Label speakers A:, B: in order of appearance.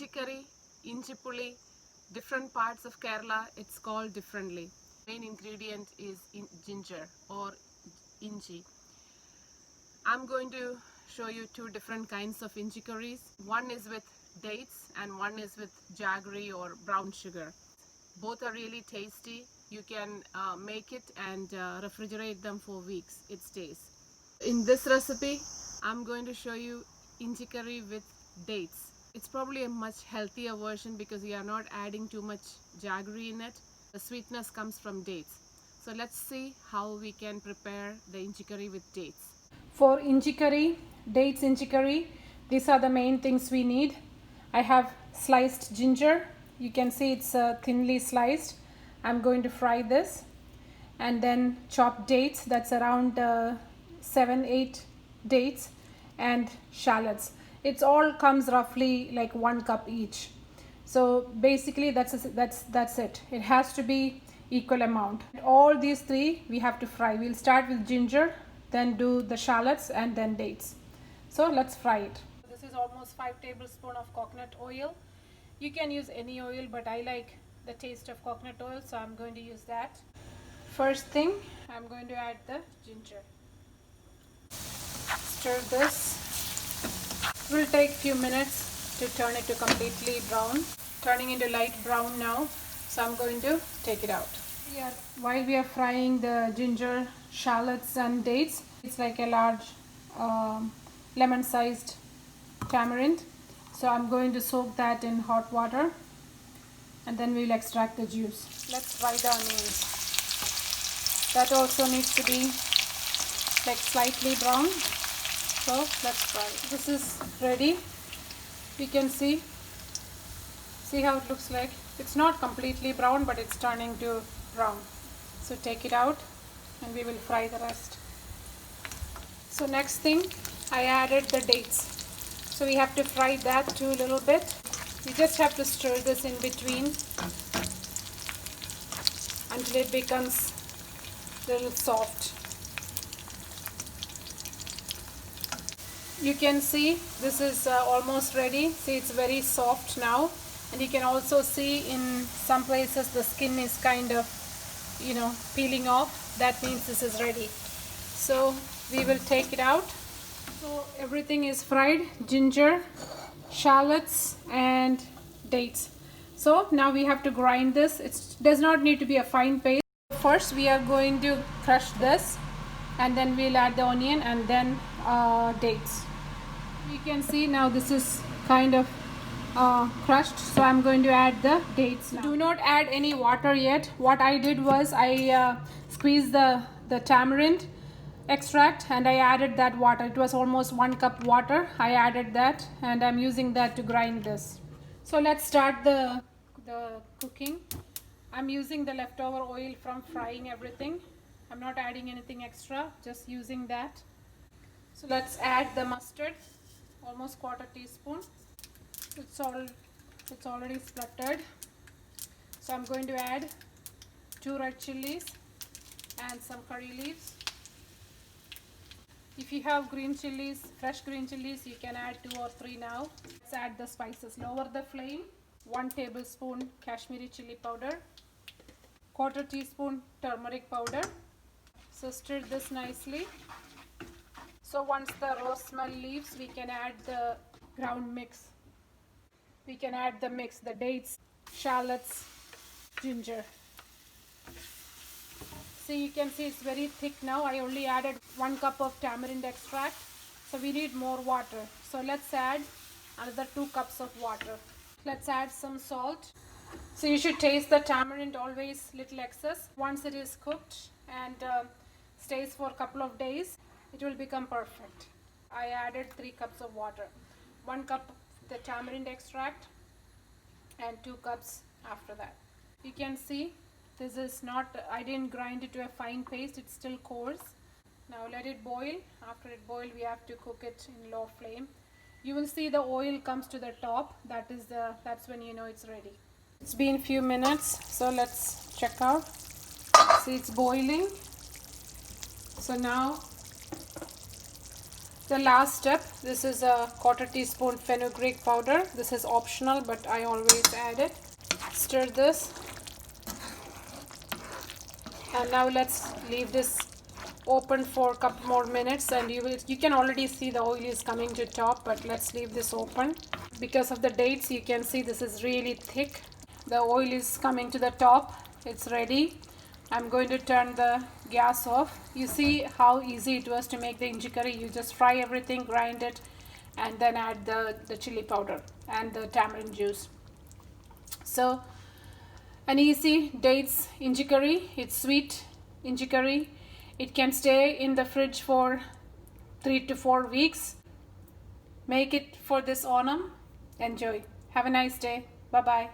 A: Inchi curry, inchi puli, different parts of Kerala it's called differently. Main ingredient is ginger or inchi. I'm going to show you two different kinds of inchi curries. One is with dates and one is with jaggery or brown sugar. Both are really tasty. You can make it and refrigerate them for weeks. It stays. In this recipe, I'm going to show you inchi curry with dates. It's probably a much healthier version because we are not adding too much jaggery in it. The sweetness comes from dates. So let's see how we can prepare the inchi curry with dates. For inchi curry, dates inchi curry, these are the main things we need. I have sliced ginger. You can see it's thinly sliced. I'm going to fry this. And then chopped dates, that's around 7-8 dates, and shallots. It all comes roughly like 1 cup each. So basically that's it. It has to be equal amount. All these three we have to fry. We'll start with ginger, then do the shallots, and then dates. So let's fry it. This is almost 5 tablespoons of coconut oil. You can use any oil, but I like the taste of coconut oil, so I'm going to use that. First thing, I'm going to add the ginger. Stir this. It will take few minutes to turn it to completely brown. Turning into light brown now, so I'm going to take it out. While we are frying the ginger, shallots and dates, it's like a large lemon-sized tamarind. So I'm going to soak that in hot water and then we'll extract the juice. Let's fry the onions. That also needs to be like slightly brown. So let's fry. This is ready. You can see how it looks like. It's not completely brown, but it's turning to brown. So take it out and we will fry the rest. So next thing, I added the dates. So we have to fry that too a little bit. You just have to stir this in between until it becomes a little soft. You can see this is almost ready. See, it's very soft now, and you can also see in some places the skin is kind of, peeling off. That means this is ready. So we will take it out. So everything is fried: ginger, shallots and dates. So now we have to grind this. It does not need to be a fine paste. First we are going to crush this, and then we'll add the onion and then dates. You can see now this is kind of crushed, so I'm going to add the dates now. Do not add any water yet. What I did was I squeezed the tamarind extract and I added that water. It was almost 1 cup water. I added that and I'm using that to grind this. So let's start the cooking. I'm using the leftover oil from frying everything. I'm not adding anything extra, just using that. So let's add the mustard, almost 1/4 teaspoon. It's already spluttered. So I'm going to add 2 red chilies and some curry leaves. If you have green chilies, fresh green chilies, you can add 2 or 3 now. Let's add the spices. Lower the flame. 1 tablespoon Kashmiri chili powder, 1/4 teaspoon turmeric powder. So stir this nicely. So once the raw smell leaves, we can add the ground mix. We can add the mix, the dates, shallots, ginger. See, you can see it's very thick now. I only added 1 cup of tamarind extract. So we need more water. So let's add another 2 cups of water. Let's add some salt. So you should taste the tamarind always little excess. Once it is cooked and stays for a couple of days, it will become perfect. I added 3 cups of water. 1 cup the tamarind extract and 2 cups after that. You can see this is not, I didn't grind it to a fine paste, it's still coarse. Now let it boil. After it boils, we have to cook it in low flame. You will see the oil comes to the top. That's when you know it's ready. It's been few minutes, so let's check out. See, it's boiling. So now
B: The last step, this is a 1/4 teaspoon fenugreek powder. This is optional, but I always add it. Stir this. And now let's leave this open for a couple more minutes, and you can already see the oil is coming to top, but let's leave this open. Because of the dates, you can see this is really thick. The oil is coming to the top. It's ready. I'm going to turn the gas off. You see how easy it was to make the inji curry. You just fry everything, grind it, and then add the chili powder and the tamarind juice. So an easy dates inji curry. It's sweet inji curry. It can stay in the fridge for 3 to 4 weeks. Make it for this Onam. Enjoy. Have a nice day. Bye bye.